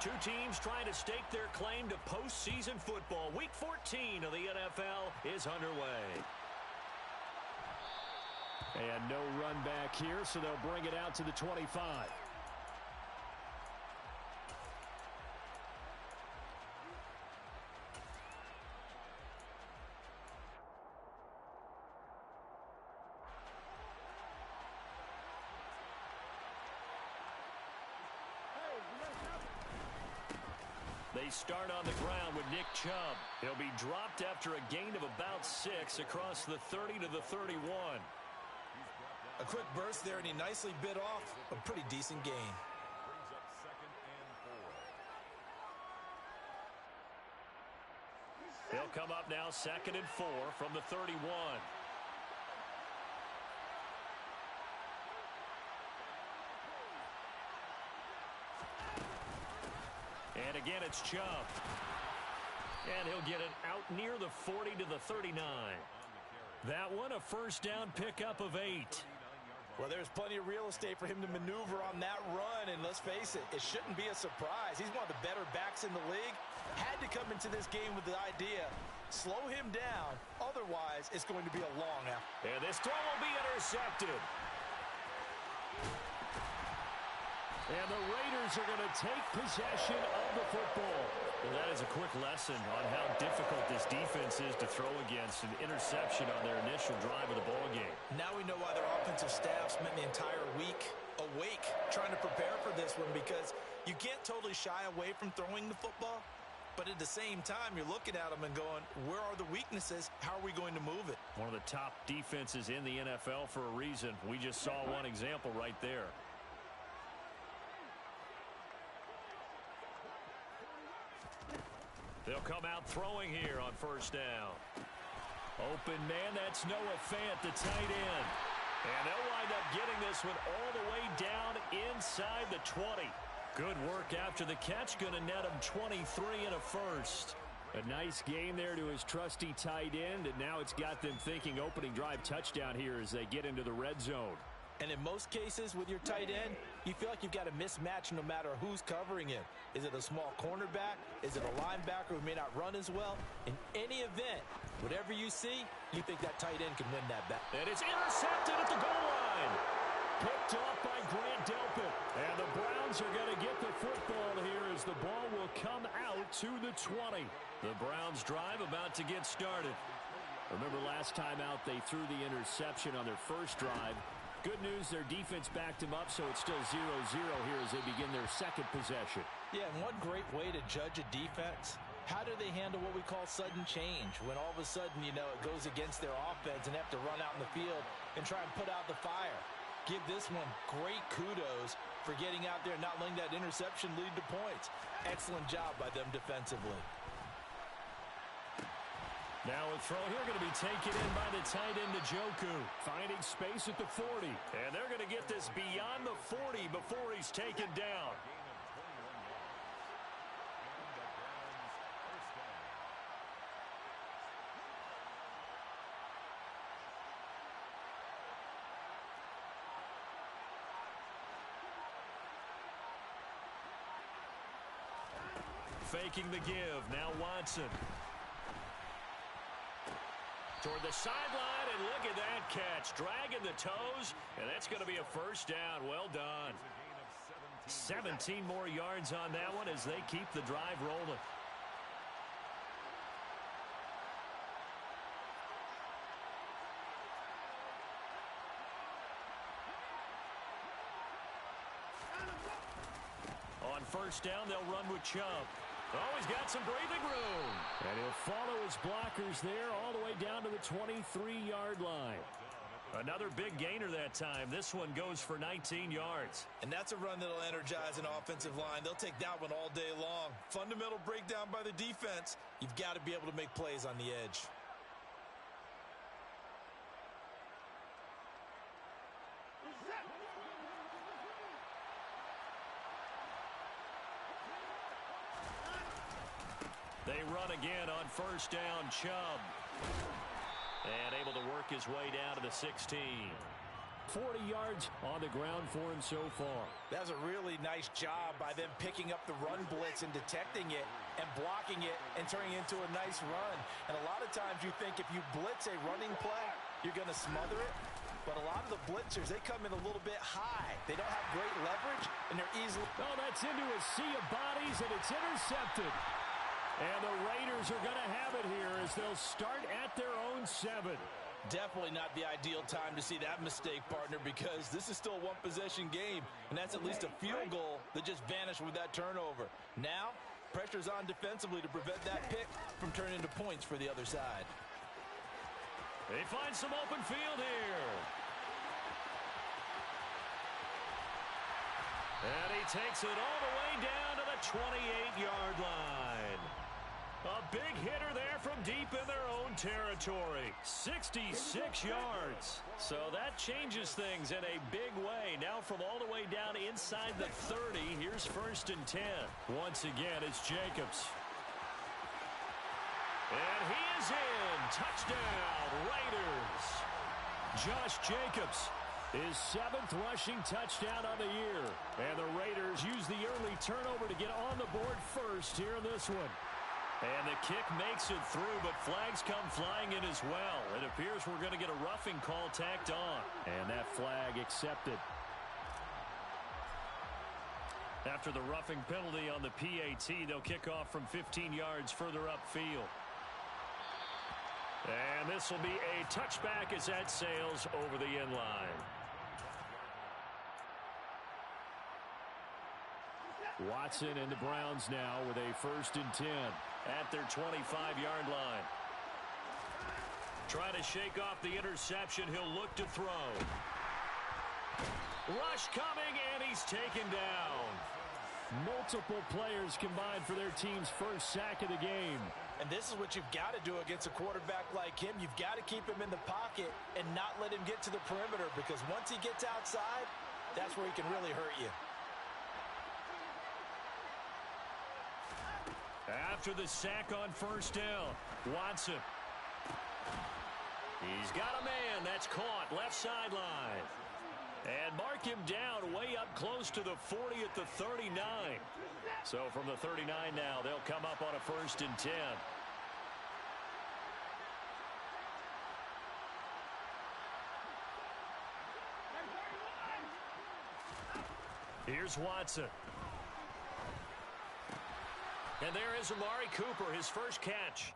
Two teams trying to stake their claim to postseason football. Week 14 of the NFL is underway. And no run back here, so they'll bring it out to the 25. They start on the ground with Nick Chubb. He'll be dropped after a gain of about 6 across the 30 to the 31. A quick burst there, and he nicely bit off a pretty decent gain. Brings up 2nd and 4. He'll come up now 2nd and 4 from the 31. And again, it's Chubb. And he'll get it out near the 40 to the 39. That one, a first down pickup of 8. Well, there's plenty of real estate for him to maneuver on that run, and let's face it, it shouldn't be a surprise. He's one of the better backs in the league. Had to come into this game with the idea, slow him down, otherwise it's going to be a long effort. And this throw will be intercepted. And the Raiders are going to take possession of the football. Well, that is a quick lesson on how difficult this defense is to throw against. An interception on their initial drive of the ballgame. Now we know why their offensive staff spent the entire week awake trying to prepare for this one, because you can't totally shy away from throwing the football, but at the same time you're looking at them and going, where are the weaknesses? How are we going to move it? One of the top defenses in the NFL for a reason. We just saw one example right there. They'll come out throwing here on first down. Open man, that's Noah Fant, the tight end. And they'll wind up getting this one all the way down inside the 20. Good work after the catch, going to net him 23 and a first. A nice game there to his trusty tight end, and now it's got them thinking opening drive touchdown here as they get into the red zone. And in most cases with your tight end, you feel like you've got a mismatch no matter who's covering him. Is it a small cornerback? Is it a linebacker who may not run as well? In any event, whatever you see, you think that tight end can win that back. And it's intercepted at the goal line. Picked off by Grant Delpit. And the Browns are going to get the football here as the ball will come out to the 20. The Browns drive about to get started. Remember last time out they threw the interception on their first drive. Good news, their defense backed him up, so it's still 0-0 here as they begin their second possession. Yeah, and one great way to judge a defense, how do they handle what we call sudden change? When all of a sudden, you know, it goes against their offense and they have to run out in the field and try and put out the fire. Give this one great kudos for getting out there and not letting that interception lead to points. Excellent job by them defensively. Now a throw here going to be taken in by the tight end Njoku. Finding space at the 40. And they're going to get this beyond the 40 before he's taken down. Faking the give. Now Watson. Toward the sideline, and look at that catch. Dragging the toes, and that's going to be a first down. Well done. 17 more yards on that one as they keep the drive rolling. On first down, they'll run with Chubb. Oh, he's got some breathing room. And he'll follow his blockers there all the way down to the 23-yard line. Another big gainer that time. This one goes for 19 yards. And that's a run that'll energize an offensive line. They'll take that one all day long. Fundamental breakdown by the defense. You've got to be able to make plays on the edge. They run again on first down. Chubb. And able to work his way down to the 16. 40 yards on the ground for him so far. That was a really nice job by them picking up the run blitz and detecting it and blocking it and turning it into a nice run. And a lot of times you think if you blitz a running play, you're going to smother it. But a lot of the blitzers, they come in a little bit high. They don't have great leverage, and they're easily... Oh, that's into a sea of bodies, and it's intercepted. And the Raiders are going to have it here as they'll start at their own 7. Definitely not the ideal time to see that mistake, partner, because this is still a one-possession game, and that's at least a field goal that just vanished with that turnover. Now, pressure's on defensively to prevent that pick from turning into points for the other side. They find some open field here. And he takes it all the way down to the 28-yard line. A big hitter there from deep in their own territory. 66 yards. So that changes things in a big way. Now from all the way down inside the 30, here's 1st and 10. Once again, it's Jacobs. And he is in. Touchdown, Raiders. Josh Jacobs, his 7th rushing touchdown of the year. And the Raiders use the early turnover to get on the board first here in this one. And the kick makes it through, but flags come flying in as well. It appears we're going to get a roughing call tacked on. And that flag accepted. After the roughing penalty on the PAT, they'll kick off from 15 yards further upfield. And this will be a touchback as that sails over the end line. Watson and the Browns now with a 1st and 10. At their 25-yard line. Trying to shake off the interception. He'll look to throw. Rush coming, and he's taken down. Multiple players combined for their team's 1st sack of the game. And this is what you've got to do against a quarterback like him. You've got to keep him in the pocket and not let him get to the perimeter, because once he gets outside, that's where he can really hurt you. After the sack on 1st down, Watson. He's got a man. That's caught left sideline. And mark him down way up close to the 40 at the 39. So from the 39 now, they'll come up on a 1st and 10. Here's Watson. And there is Amari Cooper, his first catch.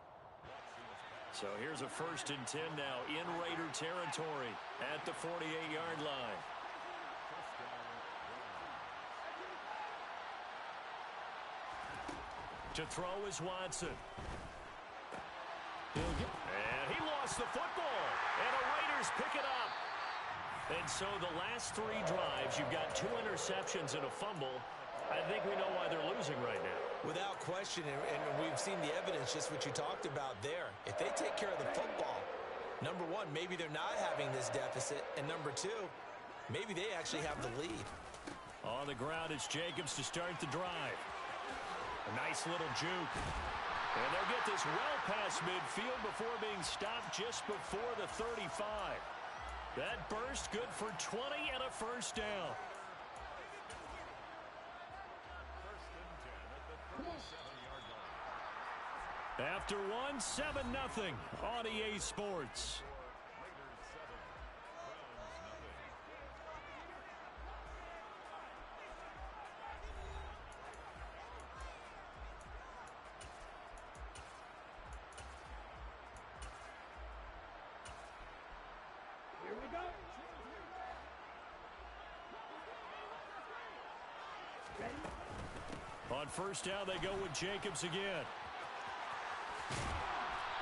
So here's a 1st and 10 now in Raider territory at the 48-yard line. To throw is Watson. And he lost the football. And the Raiders pick it up. And so the last 3 drives, you've got 2 interceptions and a fumble. I think we know why they're losing right now. Without question, and we've seen the evidence, just what you talked about there. If they take care of the football, number 1, maybe they're not having this deficit. And number 2, maybe they actually have the lead. On the ground, it's Jacobs to start the drive. A nice little juke. And they'll get this well past midfield before being stopped just before the 35. That burst good for 20 and a 1st down. After 1, 7-0 on EA Sports. Here we go. On 1st down, they go with Jacobs again.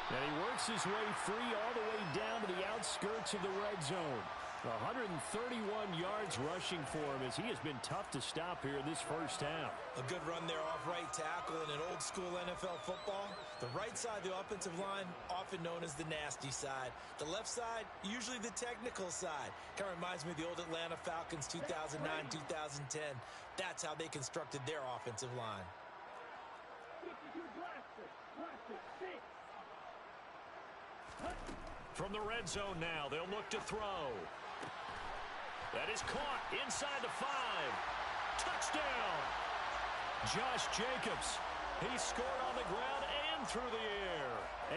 And he works his way free all the way down to the outskirts of the red zone. 131 yards rushing for him as he has been tough to stop here in this 1st half. A good run there off right tackle in an old-school NFL football. The right side of the offensive line, often known as the nasty side. The left side, usually the technical side. Kind of reminds me of the old Atlanta Falcons 2009-2010. That's how they constructed their offensive line. From the red zone now, they'll look to throw. That is caught inside the 5. Touchdown! Josh Jacobs. He scored on the ground and through the air.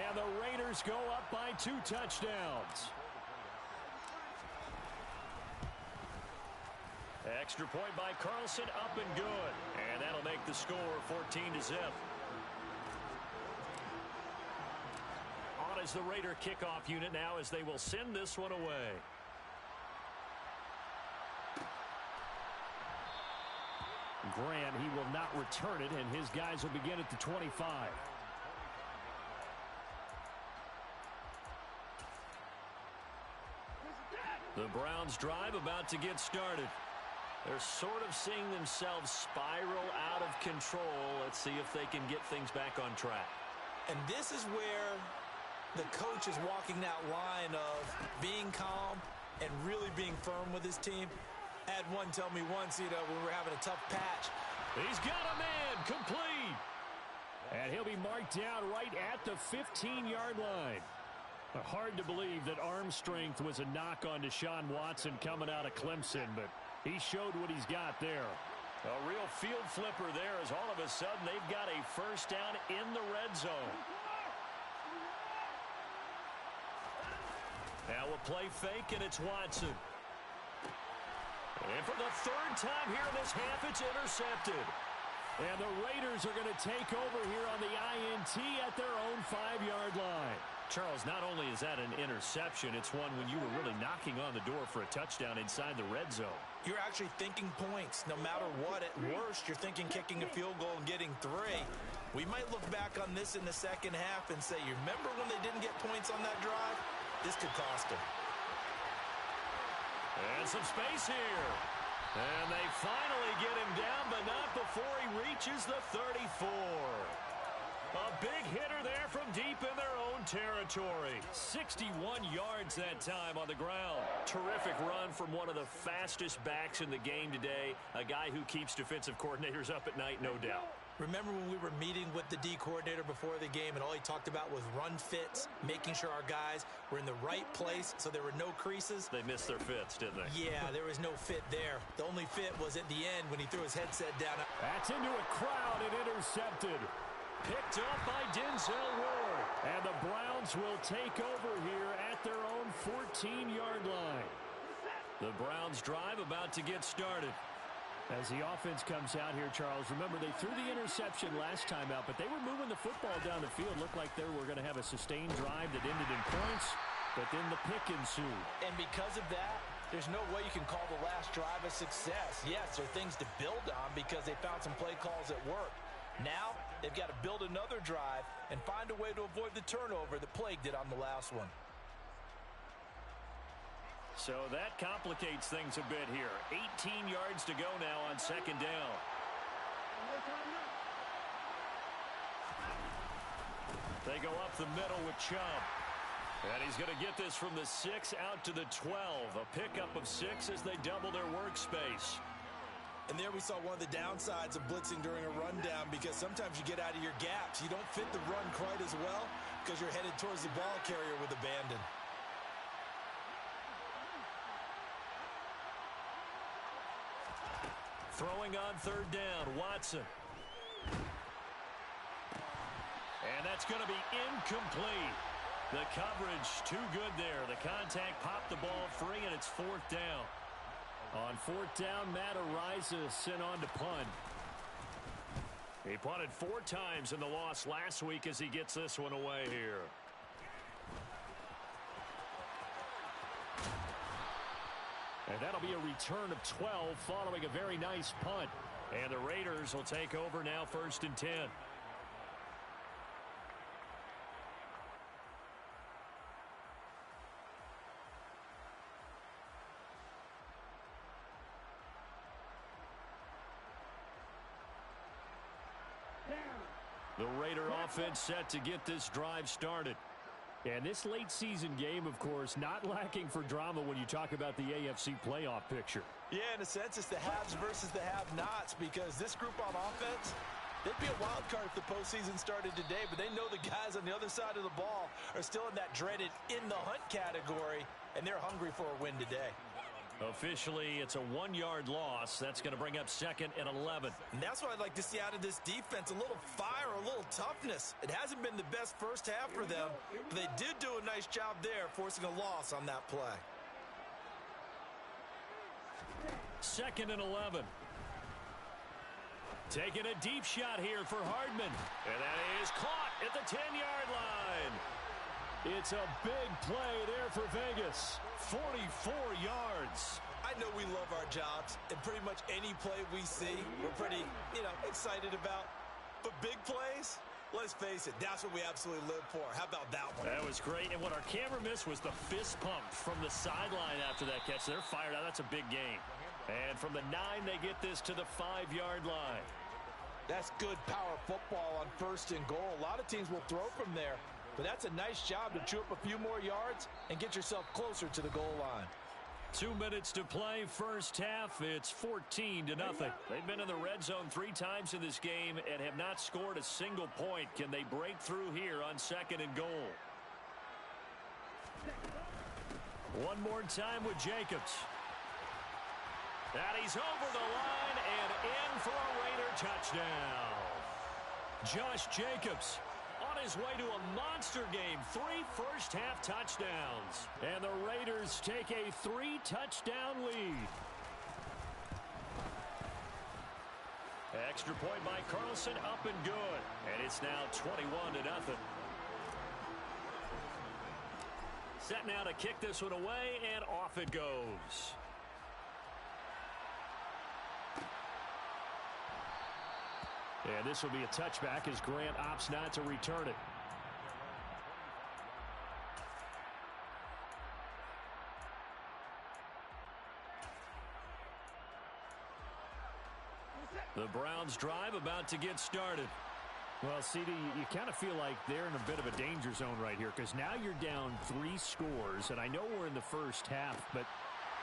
And the Raiders go up by 2 touchdowns. Extra point by Carlson, up and good. And that'll make the score 14-0. On is the Raider kickoff unit now as they will send this one away. Grant, he will not return it, and his guys will begin at the 25. The Browns drive about to get started. They're sort of seeing themselves spiral out of control. Let's see if they can get things back on track. And this is where the coach is walking that line of being calm and really being firm with his team. I had one tell me once, when we were having a tough patch. He's got a man, complete. And he'll be marked down right at the 15-yard line. Hard to believe that arm strength was a knock on Deshaun Watson coming out of Clemson, but he showed what he's got there. A real field flipper there as all of a sudden they've got a first down in the red zone. Now a play fake, and it's Watson. And for the 3rd time here in this half, it's intercepted. And the Raiders are going to take over here on the INT at their own 5-yard line. Charles, not only is that an interception, it's one when you were really knocking on the door for a touchdown inside the red zone. You're actually thinking points. No matter what, at worst, you're thinking kicking a field goal and getting 3. We might look back on this in the second half and say, you remember when they didn't get points on that drive? This could cost them. And some space here. And they finally get him down, but not before he reaches the 34. A big hitter there from deep in their own territory. 61 yards that time on the ground. Terrific run from one of the fastest backs in the game today. A guy who keeps defensive coordinators up at night, no doubt. Remember when we were meeting with the D coordinator before the game and all he talked about was run fits, making sure our guys were in the right place so there were no creases? They missed their fits, didn't they? Yeah, there was no fit there. The only fit was at the end when he threw his headset down. That's into a crowd and intercepted. Picked up by Denzel Ward. And the Browns will take over here at their own 14-yard line. The Browns drive about to get started. As the offense comes out here, Charles, remember they threw the interception last time out, but they were moving the football down the field. Looked like they were going to have a sustained drive that ended in points, but then the pick ensued. And because of that, there's no way you can call the last drive a success. Yes, there are things to build on because they found some play calls that work. Now, they've got to build another drive and find a way to avoid the turnover that plagued it on the last one. So that complicates things a bit here. 18 yards to go now on 2nd down. They go up the middle with Chubb. And he's going to get this from the 6 out to the 12. A pickup of 6 as they double their workspace. And there we saw one of the downsides of blitzing during a rundown because sometimes you get out of your gaps. You don't fit the run quite as well because you're headed towards the ball carrier with abandon. Throwing on 3rd down, Watson. And that's going to be incomplete. The coverage too good there. The contact popped the ball free, and it's 4th down. On 4th down, Matt Ariza sent on to punt. He punted 4 times in the loss last week as he gets this one away here. And that'll be a return of 12 following a very nice punt. And the Raiders will take over now 1st and 10. The Raider offense set to get this drive started. And this late season game, of course, not lacking for drama when you talk about the AFC playoff picture. Yeah, in a sense, it's the haves versus the have-nots because this group on offense, they'd be a wild card if the postseason started today, but they know the guys on the other side of the ball are still in that dreaded in-the-hunt category, and they're hungry for a win today. Officially, it's a 1-yard loss. That's going to bring up 2nd and 11. And that's what I'd like to see out of this defense, a little fire, a little toughness. It hasn't been the best first half for them, but they did do a nice job there, forcing a loss on that play. 2nd and 11. Taking a deep shot here for Hardman. And that is caught at the 10-yard line. It's a big play there for Vegas. 44 yards. I know we love our jobs, and pretty much any play we see, we're pretty, excited about. But big plays, let's face it, that's what we absolutely live for. How about that one? That was great, and what our camera missed was the fist pump from the sideline after that catch. They're fired out. That's a big game. And from the 9, they get this to the 5-yard line. That's good power football on 1st and goal. A lot of teams will throw from there, but that's a nice job to chew up a few more yards and get yourself closer to the goal line. 2 minutes to play, first half. It's 14-0. They've been in the red zone 3 times in this game and have not scored a single point. Can they break through here on 2nd and goal? One more time with Jacobs. And he's over the line and in for a Raider touchdown. Josh Jacobs on his way to a monster game. 3 first-half touchdowns. And the Raiders take a 3-touchdown lead. Extra point by Carlson, up and good. And it's now 21-0. Set now to kick this one away, and off it goes. And this will be a touchback as Grant opts not to return it. The Browns drive about to get started. Well, CD, you kind of feel like they're in a bit of a danger zone right here because now you're down 3 scores, and I know we're in the first half, but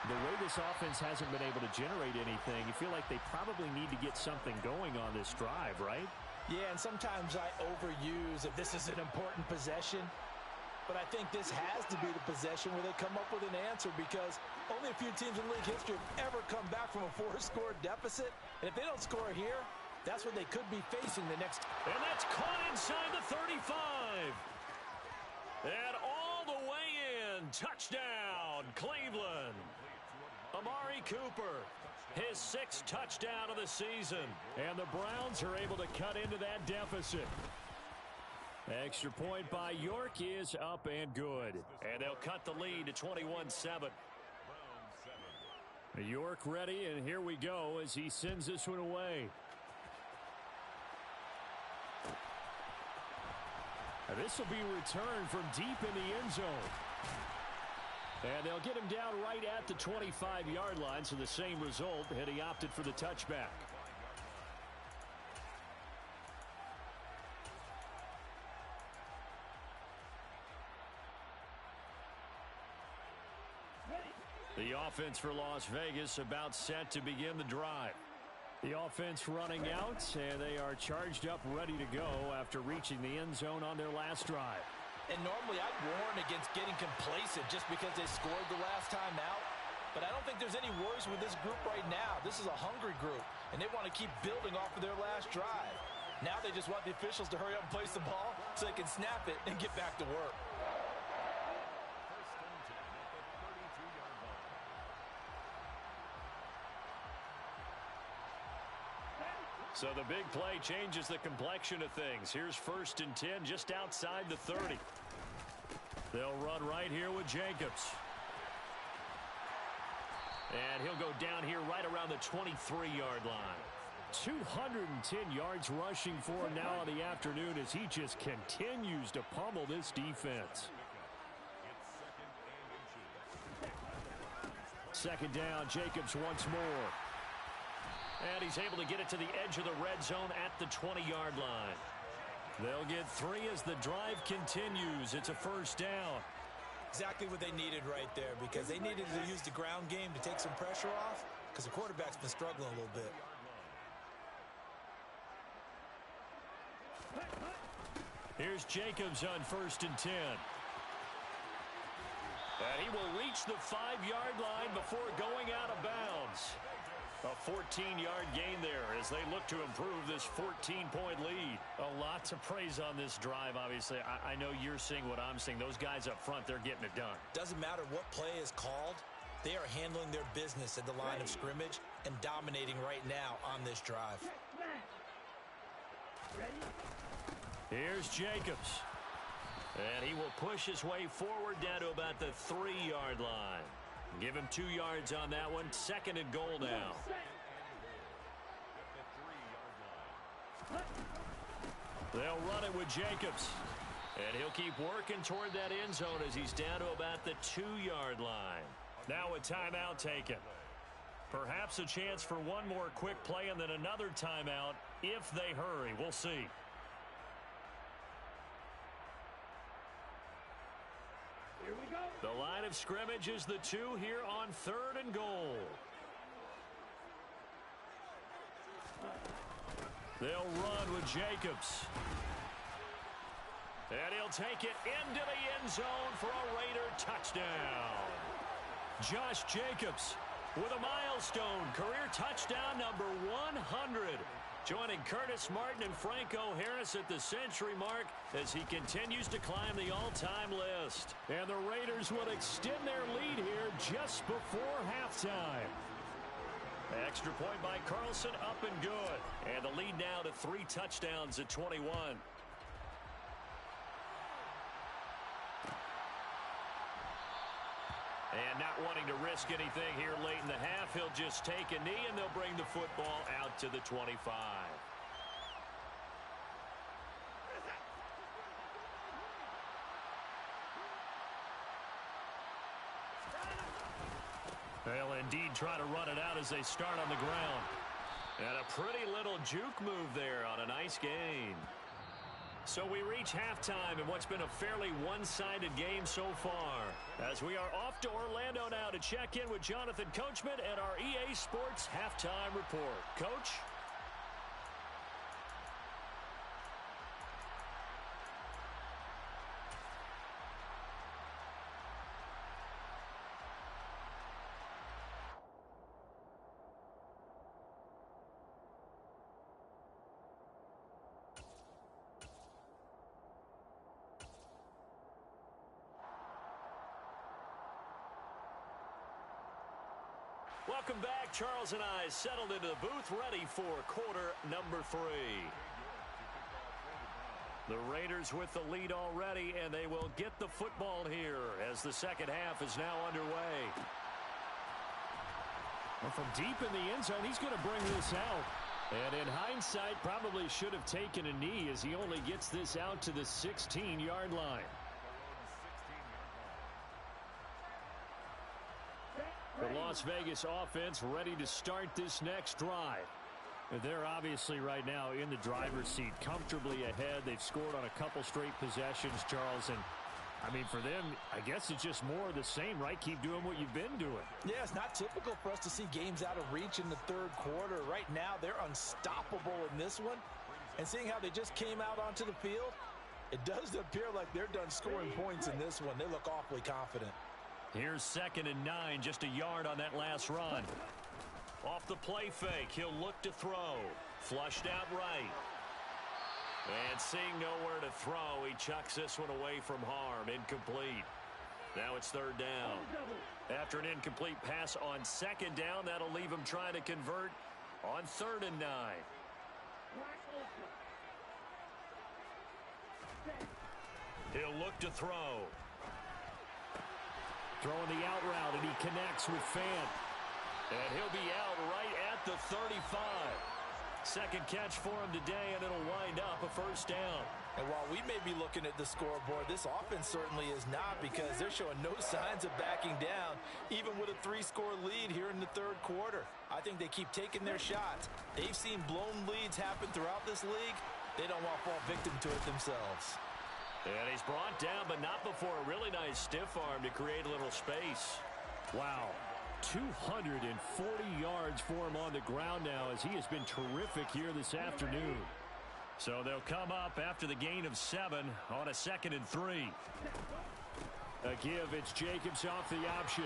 the way this offense hasn't been able to generate anything, you feel like they probably need to get something going on this drive, right? Yeah, and sometimes I overuse if this is an important possession. But I think this has to be the possession where they come up with an answer because only a few teams in league history have ever come back from a 4-score deficit. And if they don't score here, that's what they could be facing the next. And that's caught inside the 35. And all the way in. Touchdown, Cleveland. Amari Cooper, his 6th touchdown of the season. And the Browns are able to cut into that deficit. Extra point by York is up and good. And they'll cut the lead to 21-7. York ready, and here we go as he sends this one away. And this will be returned from deep in the end zone. And they'll get him down right at the 25-yard line, so the same result, and he opted for the touchback. The offense for Las Vegas about set to begin the drive. The offense running out, and they are charged up, ready to go after reaching the end zone on their last drive. And normally I'd warn against getting complacent just because they scored the last time out. But I don't think there's any worries with this group right now. This is a hungry group, and they want to keep building off of their last drive. Now they just want the officials to hurry up and place the ball so they can snap it and get back to work. So the big play changes the complexion of things. Here's 1st and 10 just outside the 30. They'll run right here with Jacobs. And he'll go down here right around the 23-yard line. 210 yards rushing for him now on the afternoon as he just continues to pummel this defense. 2nd down, Jacobs once more. And he's able to get it to the edge of the red zone at the 20-yard line. They'll get 3 as the drive continues. It's a 1st down. Exactly what they needed right there because they needed to use the ground game to take some pressure off because the quarterback's been struggling a little bit. Here's Jacobs on 1st and 10. And he will reach the 5-yard line before going out of bounds. A 14-yard gain there as they look to improve this 14-point lead. A lot to praise on this drive, obviously. I know you're seeing what I'm seeing. Those guys up front, they're getting it done. Doesn't matter what play is called. They are handling their business at the line of scrimmage and dominating right now on this drive. Here's Jacobs. And he will push his way forward down to about the 3-yard line. Give him 2 yards on that one. 2nd and goal now. They'll run it with Jacobs. And he'll keep working toward that end zone as he's down to about the 2-yard line. Now a timeout taken. Perhaps a chance for one more quick play and then another timeout if they hurry. We'll see. Here we go. The line of scrimmage is the 2 here on 3rd and goal. They'll run with Jacobs. And he'll take it into the end zone for a Raider touchdown. Josh Jacobs with a milestone career touchdown number 100. Joining Curtis Martin and Franco Harris at the century mark as he continues to climb the all-time list. And the Raiders will extend their lead here just before halftime. Extra point by Carlson, up and good. And the lead now to 3 touchdowns at 21. And not wanting to risk anything here late in the half, he'll just take a knee and they'll bring the football out to the 25. They'll indeed try to run it out as they start on the ground. And a pretty little juke move there on a nice gain. So we reach halftime in what's been a fairly one-sided game so far. As we are off to Orlando now to check in with Jonathan Coachman at our EA Sports Halftime Report. Coach? Welcome back. Charles and I settled into the booth ready for quarter number 3. The Raiders with the lead already, and they will get the football here as the second half is now underway. Well, from deep in the end zone, he's going to bring this out. And in hindsight, probably should have taken a knee as he only gets this out to the 16-yard line. The Las Vegas offense ready to start this next drive. They're obviously right now in the driver's seat, comfortably ahead. They've scored on a couple straight possessions, Charles. And, I mean, for them, I guess it's just more of the same, right? Keep doing what you've been doing. Yeah, it's not typical for us to see games out of reach in the third quarter. Right now, they're unstoppable in this one. And seeing how they just came out onto the field, it does appear like they're done scoring points in this one. They look awfully confident. Here's 2nd and 9, just a yard on that last run. Off the play fake, he'll look to throw. Flushed out right. And seeing nowhere to throw, he chucks this one away from harm. Incomplete. Now it's 3rd down. After an incomplete pass on 2nd down, that'll leave him trying to convert on 3rd and 9. He'll look to throw. Throwing the out route, and he connects with Fant. And he'll be out right at the 35. Second catch for him today, and it'll wind up a 1st down. And while we may be looking at the scoreboard, this offense certainly is not, because they're showing no signs of backing down, even with a 3-score lead here in the third quarter. I think they keep taking their shots. They've seen blown leads happen throughout this league. They don't want to fall victim to it themselves. And he's brought down, but not before a really nice stiff arm to create a little space. Wow. 240 yards for him on the ground now, as he has been terrific here this afternoon. So they'll come up after the gain of 7 on a 2nd and 3. A give, it's Jacobs off the option.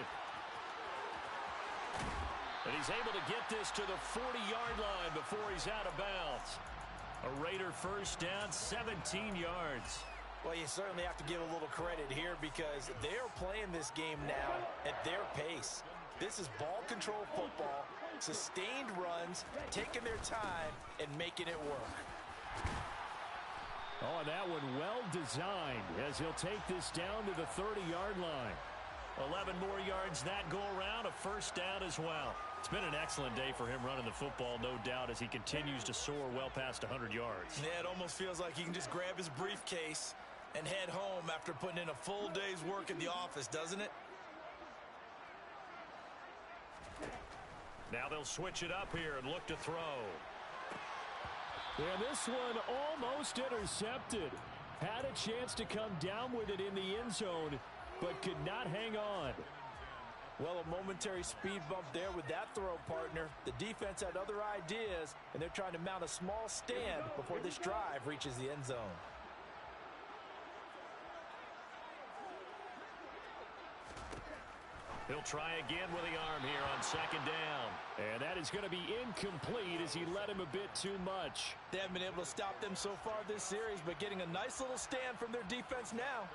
And he's able to get this to the 40-yard line before he's out of bounds. A Raider first down, 17 yards. Well, you certainly have to give a little credit here because they're playing this game now at their pace. This is ball control football, sustained runs, taking their time, and making it work. Oh, and that one well designed as he'll take this down to the 30-yard line. 11 more yards that go around, a first down as well. It's been an excellent day for him running the football, no doubt, as he continues to soar well past 100 yards. Yeah, it almost feels like he can just grab his briefcase and head home after putting in a full day's work at the office, doesn't it? Now they'll switch it up here and look to throw. And this one almost intercepted. Had a chance to come down with it in the end zone, but could not hang on. Well, a momentary speed bump there with that throw, partner. The defense had other ideas, and they're trying to mount a small stand before this drive reaches the end zone. He'll try again with the arm here on second down. And that is going to be incomplete as he led him a bit too much. They haven't been able to stop them so far this series, but getting a nice little stand from their defense now.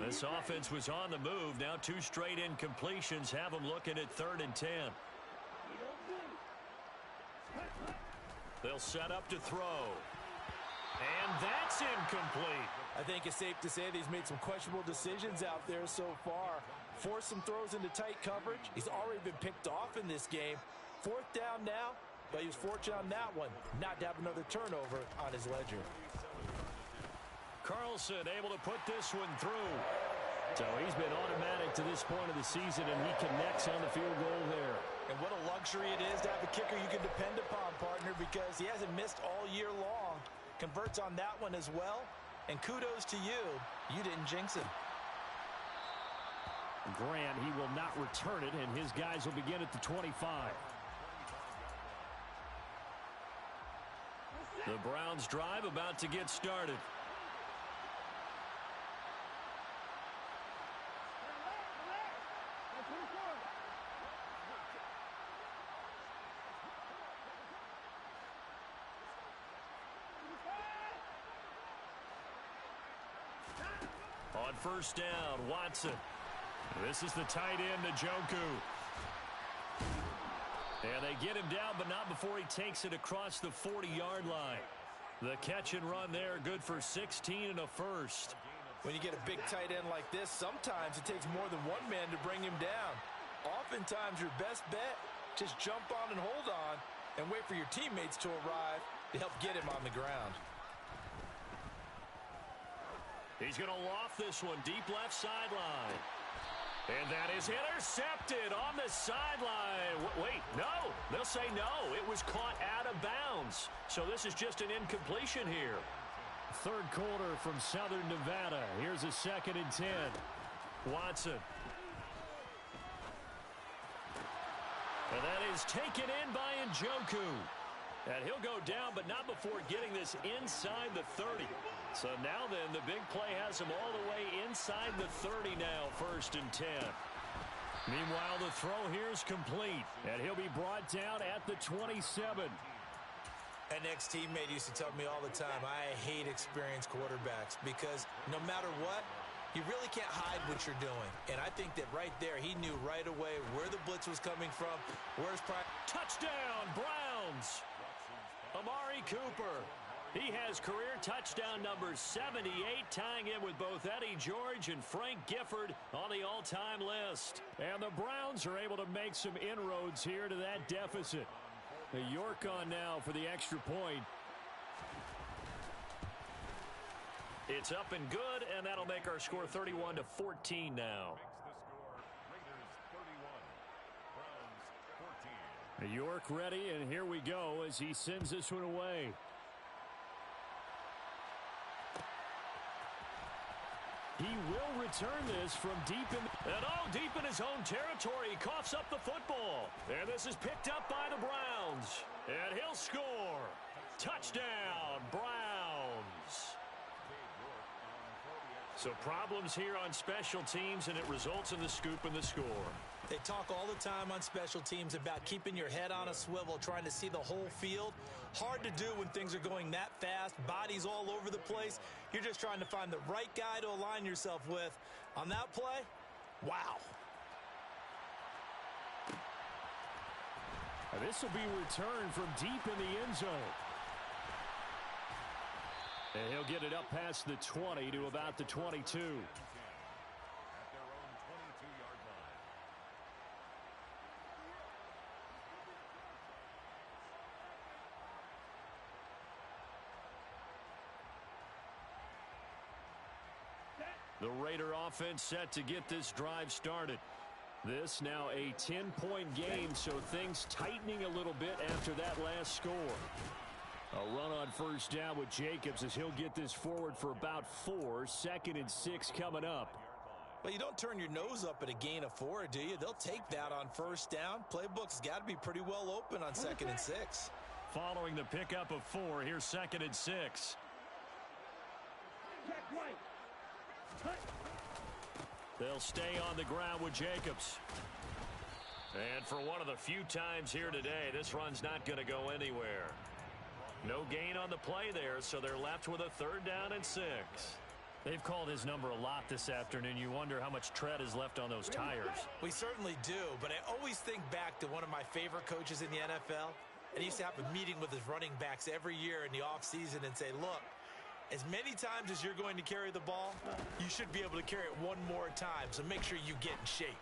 This offense was on the move. Now two straight incompletions have them looking at 3rd and 10. They'll set up to throw. And that's incomplete. I think it's safe to say that he's made some questionable decisions out there so far. Forced some throws into tight coverage. He's already been picked off in this game. 4th down now, but he was fortunate on that one not to have another turnover on his ledger. Carlson able to put this one through. So he's been automatic to this point of the season, and he connects on the field goal there. And what a luxury it is to have a kicker you can depend upon, partner, because he hasn't missed all year long. Converts on that one as well. And kudos to you. You didn't jinx him. Grant, he will not return it, and his guys will begin at the 25. The Browns drive about to get started. On first down, Watson. This is the tight end, Njoku. And they get him down, but not before he takes it across the 40-yard line. The catch and run there, good for 16 and a first. When you get a big tight end like this, sometimes it takes more than one man to bring him down. Oftentimes, your best bet, just jump on and hold on and wait for your teammates to arrive to help get him on the ground. He's going to loft this one deep left sideline. And that is intercepted on the sideline. Wait, no. They'll say no. It was caught out of bounds. So this is just an incompletion here. 3rd quarter from Southern Nevada. Here's a 2nd and 10. Watson. And that is taken in by Njoku. And he'll go down, but not before getting this inside the 30. So now then, the big play has him all the way inside the 30 now, 1st and 10. Meanwhile, the throw here is complete. And he'll be brought down at the 27. An ex-teammate used to tell me all the time, I hate experienced quarterbacks because no matter what, you really can't hide what you're doing. And I think that right there, he knew right away where the blitz was coming from, where's touchdown, Browns! Amari Cooper. He has career touchdown number 78, tying it with both Eddie George and Frank Gifford on the all-time list. And the Browns are able to make some inroads here to that deficit. The York on now for the extra point. It's up and good, and that'll make our score 31-14 now. York ready, and here we go as he sends this one away. He will return this from deep in his own territory. He coughs up the football. And this is picked up by the Browns. And he'll score. Touchdown, Browns. So problems here on special teams, and it results in the scoop and the score. They talk all the time on special teams about keeping your head on a swivel, trying to see the whole field. Hard to do when things are going that fast, bodies all over the place. You're just trying to find the right guy to align yourself with. On that play, wow. This will be returned from deep in the end zone. And he'll get it up past the 20 to about the 22. The Raider offense set to get this drive started. This now a 10-point game, so things tightening a little bit after that last score. A run on first down with Jacobs as he'll get this forward for about 4. 2nd and 6 coming up. Well, you don't turn your nose up at a gain of 4, do you? They'll take that on first down. Playbook's got to be pretty well open on 2nd and 6. Following the pickup of 4, here's 2nd and 6. They'll stay on the ground with Jacobs. And for one of the few times here today, this run's not going to go anywhere. No gain on the play there, so they're left with a 3rd down and 6. They've called his number a lot this afternoon. You wonder how much tread is left on those tires. We certainly do, but I always think back to one of my favorite coaches in the NFL. And he used to have a meeting with his running backs every year in the offseason and say, look, as many times as you're going to carry the ball, you should be able to carry it one more time, so make sure you get in shape.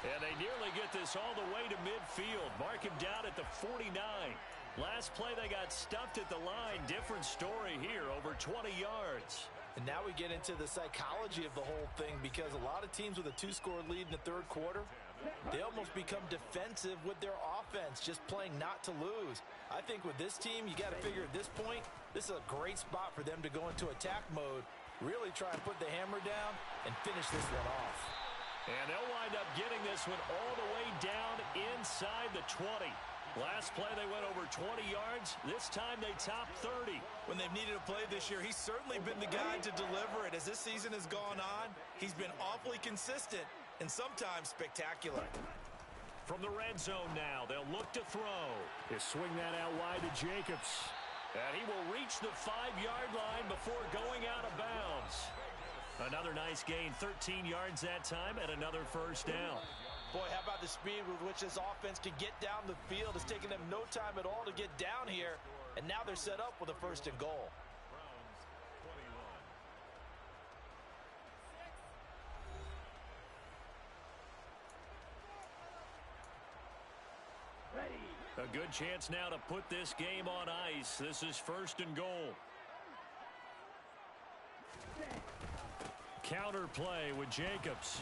And they nearly get this all the way to midfield. Mark him down at the 49. Last play, they got stuffed at the line. Different story here, over 20 yards. And now we get into the psychology of the whole thing, because a lot of teams with a 2-score lead in the 3rd quarter, they almost become defensive with their offense, just playing not to lose. I think with this team, you got to figure at this point, this is a great spot for them to go into attack mode, really try and put the hammer down and finish this one off. And they'll wind up getting this one all the way down inside the 20. Last play, they went over 20 yards. This time, they topped 30. When they've needed a play this year, he's certainly been the guy to deliver it. As this season has gone on, he's been awfully consistent and sometimes spectacular. From the red zone now, they'll look to throw. He'll swing that out wide to Jacobs. And he will reach the 5-yard line before going out of bounds. Another nice gain, 13 yards that time, and another first down. Boy, how about the speed with which this offense can get down the field? It's taken them no time at all to get down here, and now they're set up with a 1st and goal. A good chance now to put this game on ice. This is 1st and goal. Counter play with Jacobs.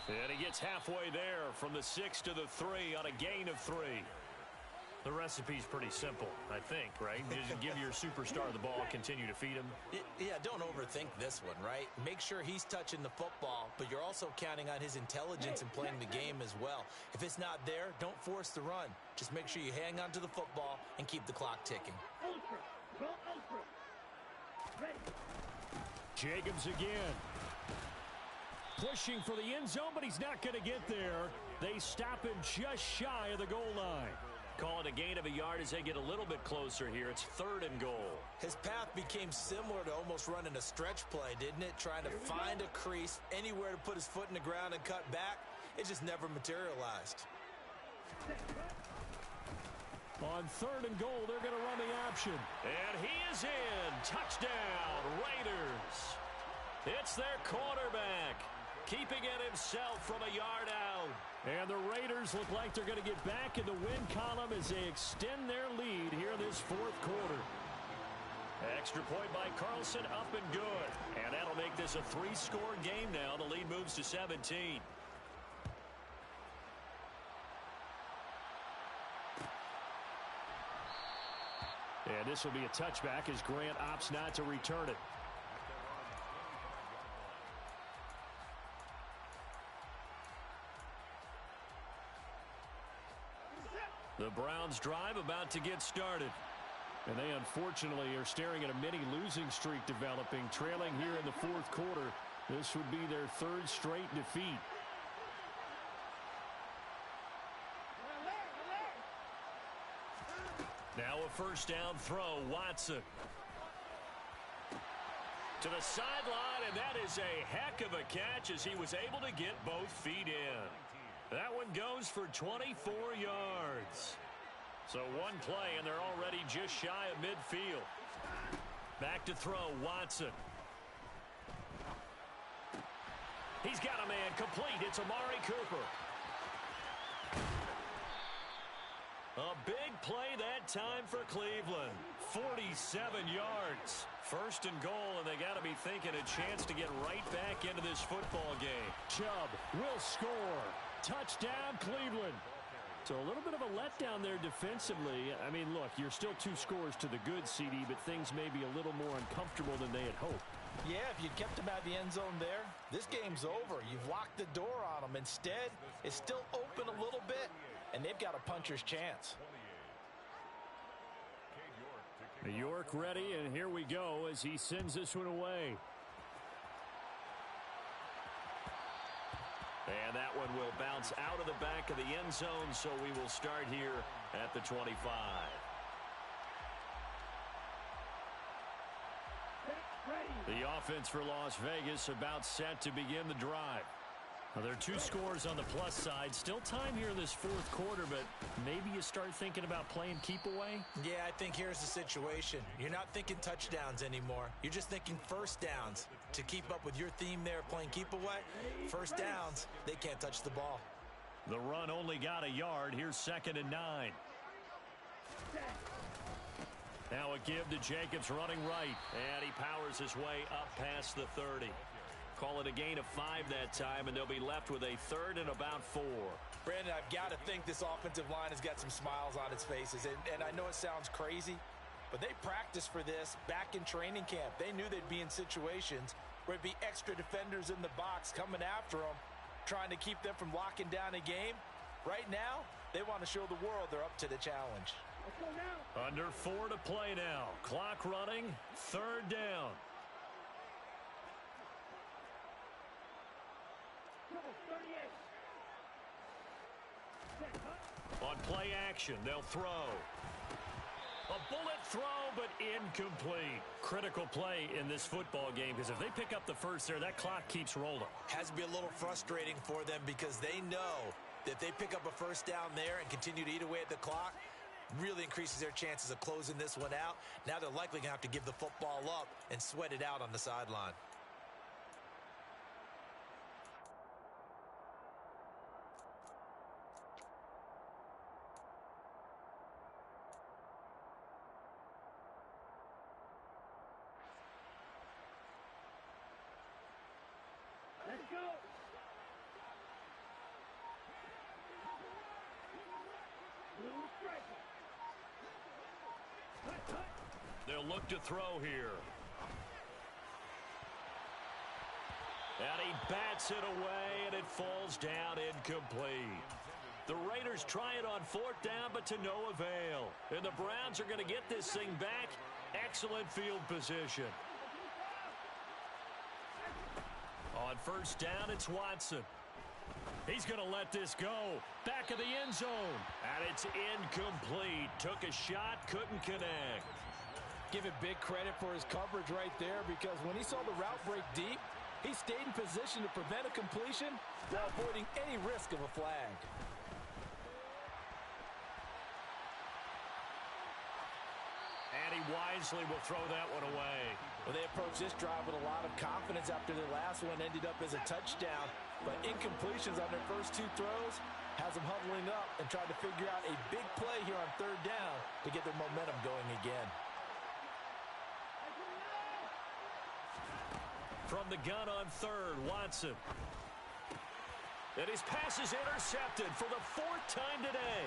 And he gets halfway there from the 6 to the 3 on a gain of 3. The recipe's pretty simple, I think, right? Just give your superstar the ball, continue to feed him. Yeah, don't overthink this one, right? Make sure he's touching the football, but you're also counting on his intelligence in playing the game as well. If it's not there, don't force the run. Just make sure you hang on to the football and keep the clock ticking. Jacobs again. Pushing for the end zone, but he's not going to get there. They stop him just shy of the goal line. Call it a gain of a yard as they get a little bit closer here. It's 3rd and goal. His path became similar to almost running a stretch play, didn't it? Trying to find a crease, anywhere to put his foot in the ground and cut back. It just never materialized. On 3rd and goal, they're going to run the option. And he is in. Touchdown, Raiders. It's their quarterback, keeping it himself from a yard out. And the Raiders look like they're going to get back in the win column as they extend their lead here in this 4th quarter. Extra point by Carlson, up and good. And that'll make this a 3-score game now. The lead moves to 17. And this will be a touchback as Grant opts not to return it. The Browns drive about to get started. And they unfortunately are staring at a mini losing streak developing, trailing here in the fourth quarter. This would be their third straight defeat. Now a first down throw, Watson. To the sideline, and that is a heck of a catch as he was able to get both feet in. That one goes for 24 yards. So one play, and they're already just shy of midfield. Back to throw, Watson. He's got a man complete. It's Amari Cooper. A big play that time for Cleveland. 47 yards. First and goal, and they got to be thinking a chance to get right back into this football game. Chubb will score. Touchdown, Cleveland. So a little bit of a letdown there defensively. I mean, look, you're still 2 scores to the good, CD, but things may be a little more uncomfortable than they had hoped. Yeah, if you'd kept him out of the end zone there, this game's over. You've locked the door on him. Instead, it's still open a little bit, and they've got a puncher's chance. York ready, and here we go as he sends this one away. And that one will bounce out of the back of the end zone, so we will start here at the 25. The offense for Las Vegas about set to begin the drive. Well, there are 2 scores on the plus side. Still time here in this fourth quarter, but maybe you start thinking about playing keep away? Yeah, I think here's the situation. You're not thinking touchdowns anymore. You're just thinking first downs. To keep up with your theme there, playing keep away, first downs, they can't touch the ball. The run only got a yard. Here's 2nd and 9. Now a give to Jacobs running right, and he powers his way up past the 30. Call it a gain of 5 that time, and they'll be left with a 3rd and about 4. Brandon, I've got to think this offensive line has got some smiles on its faces, and I know it sounds crazy, but they practiced for this back in training camp. They knew they'd be in situations where it'd be extra defenders in the box coming after them, trying to keep them from locking down a game. Right now, they want to show the world they're up to the challenge. Under 4 to play now. Clock running, 3rd down. On play action, they'll throw. A bullet throw, but incomplete. Critical play in this football game, because if they pick up the first there, that clock keeps rolling. Has to be a little frustrating for them because they know that if they pick up a first down there and continue to eat away at the clock, really increases their chances of closing this one out. Now they're likely going to have to give the football up and sweat it out on the sideline. Let's go. They'll look to throw here. And he bats it away, and it falls down incomplete. The Raiders try it on 4th down, but to no avail. And the Browns are going to get this thing back. Excellent field position. On 1st down, it's Watson. He's going to let this go. Back of the end zone. And it's incomplete. Took a shot, couldn't connect. Give it big credit for his coverage right there, because when he saw the route break deep, he stayed in position to prevent a completion while avoiding any risk of a flag. And he wisely will throw that one away. Well, they approached this drive with a lot of confidence after their last one ended up as a touchdown. But incompletions on their first 2 throws has them huddling up and trying to figure out a big play here on 3rd down to get their momentum going again. From the gun on 3rd, Watson. And his pass is intercepted for the 4th time today.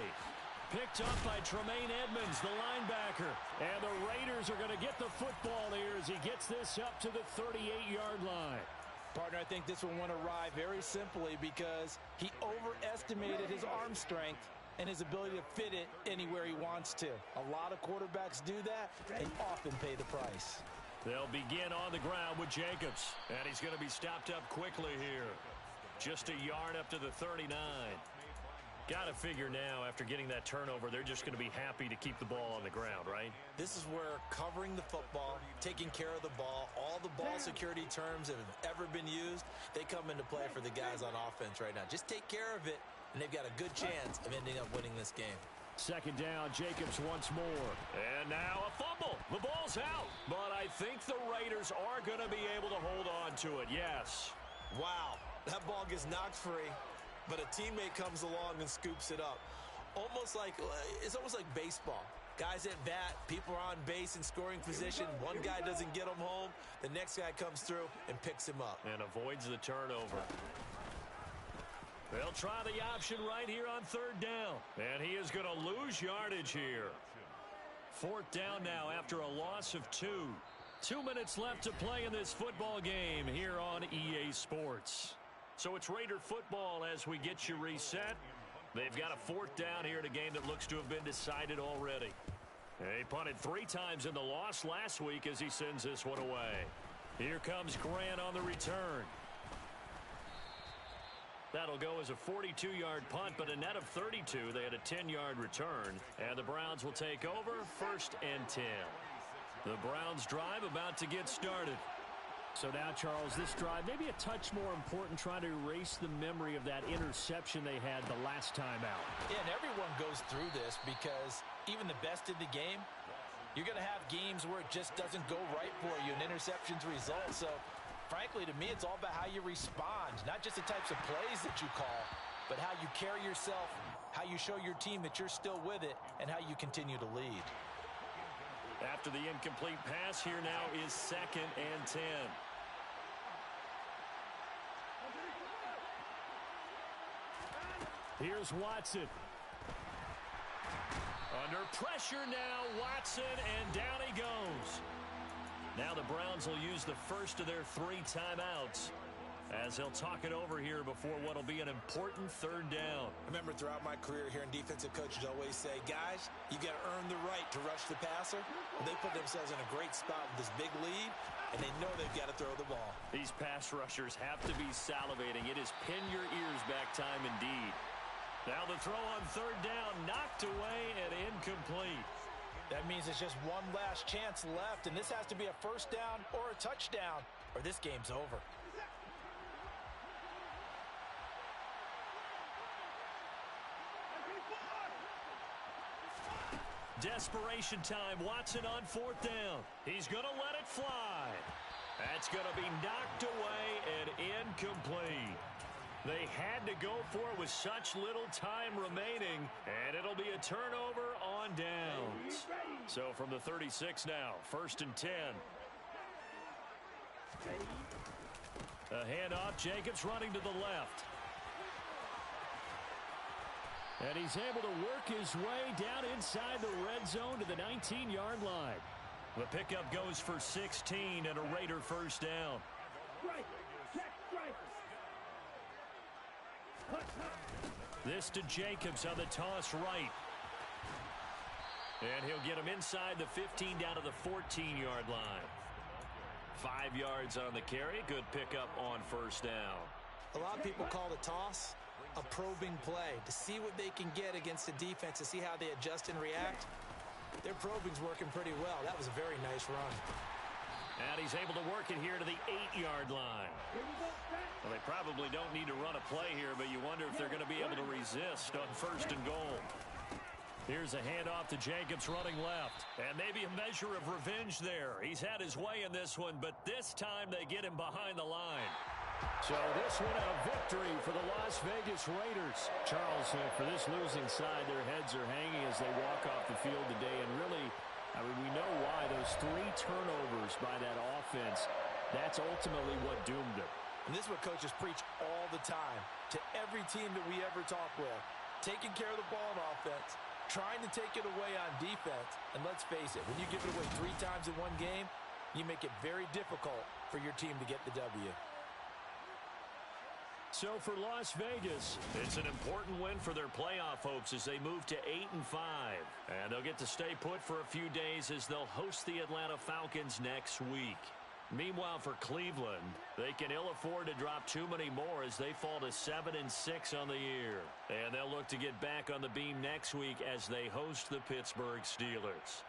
Picked up by Tremaine Edmonds, the linebacker. And the Raiders are going to get the football here as he gets this up to the 38-yard line. Partner, I think this one went awry very simply because he overestimated his arm strength and his ability to fit it anywhere he wants to. A lot of quarterbacks do that and often pay the price. They'll begin on the ground with Jacobs. And he's going to be stopped up quickly here. Just a yard up to the 39. Got to figure now, after getting that turnover, they're just going to be happy to keep the ball on the ground, right? This is where covering the football, taking care of the ball, all the ball security terms that have ever been used, they come into play for the guys on offense right now. Just take care of it, and they've got a good chance of ending up winning this game. Second down, Jacobs once more. And now a fumble. The ball's out. But I think the Raiders are going to be able to hold on to it, yes. Wow, that ball gets knocked free, but a teammate comes along and scoops it up. It's almost like baseball. Guys at bat, people are on base in scoring position. One guy doesn't get him home. The next guy comes through and picks him up. And avoids the turnover. They'll try the option right here on third down. And he is going to lose yardage here. Fourth down now after a loss of 2. 2 minutes left to play in this football game here on EA Sports. So it's Raider football as we get you reset. They've got a fourth down here in a game that looks to have been decided already. He punted 3 times in the loss last week as he sends this one away. Here comes Grant on the return. That'll go as a 42-yard punt, but a net of 32. They had a 10-yard return, and the Browns will take over, 1st and 10. The Browns drive about to get started. So now, Charles, this drive maybe a touch more important, trying to erase the memory of that interception they had the last time out. Yeah, and everyone goes through this because even the best in the game, you're going to have games where it just doesn't go right for you and interceptions result. So, frankly, to me, it's all about how you respond, not just the types of plays that you call, but how you carry yourself, how you show your team that you're still with it, and how you continue to lead. After the incomplete pass, here now is 2nd and 10. Here's Watson. Under pressure now, Watson, and down he goes. Now the Browns will use the first of their 3 timeouts as they'll talk it over here before what will be an important third down. I remember throughout my career hearing defensive coaches always say, guys, you got to earn the right to rush the passer. Well, they put themselves in a great spot with this big lead, and they know they've got to throw the ball. These pass rushers have to be salivating. It is pin your ears back time indeed. Now the throw on third down, knocked away and incomplete. That means it's just one last chance left, and this has to be a first down or a touchdown, or this game's over. Desperation time. Watson on 4th down. He's going to let it fly. That's going to be knocked away and incomplete. They had to go for it with such little time remaining, and it'll be a turnover on downs. So from the 36 now, 1st and 10. A handoff, Jacobs running to the left. And he's able to work his way down inside the red zone to the 19-yard line. The pickup goes for 16 and a Raider first down. This to Jacobs on the toss right. And he'll get him inside the 15 down to the 14-yard line. 5 yards on the carry. Good pickup on first down. A lot of people call the toss a probing play to see what they can get against the defense, to see how they adjust and react. Their probing's working pretty well. That was a very nice run. And he's able to work it here to the 8-yard line. Well, they probably don't need to run a play here, but you wonder if they're going to be able to resist on 1st and goal. Here's a handoff to Jacobs running left. And maybe a measure of revenge there. He's had his way in this one, but this time they get him behind the line. So this one a victory for the Las Vegas Raiders. Charles, for this losing side, their heads are hanging as they walk off the field today. And really, I mean, we know why. Those 3 turnovers by that offense, that's ultimately what doomed them. And this is what coaches preach all the time to every team that we ever talk with. Taking care of the ball on offense, trying to take it away on defense. And let's face it, when you give it away 3 times in one game, you make it very difficult for your team to get the W. So for Las Vegas, it's an important win for their playoff hopes as they move to 8-5. And they'll get to stay put for a few days as they'll host the Atlanta Falcons next week. Meanwhile, for Cleveland, they can ill afford to drop too many more as they fall to 7-6 on the year. And they'll look to get back on the beam next week as they host the Pittsburgh Steelers.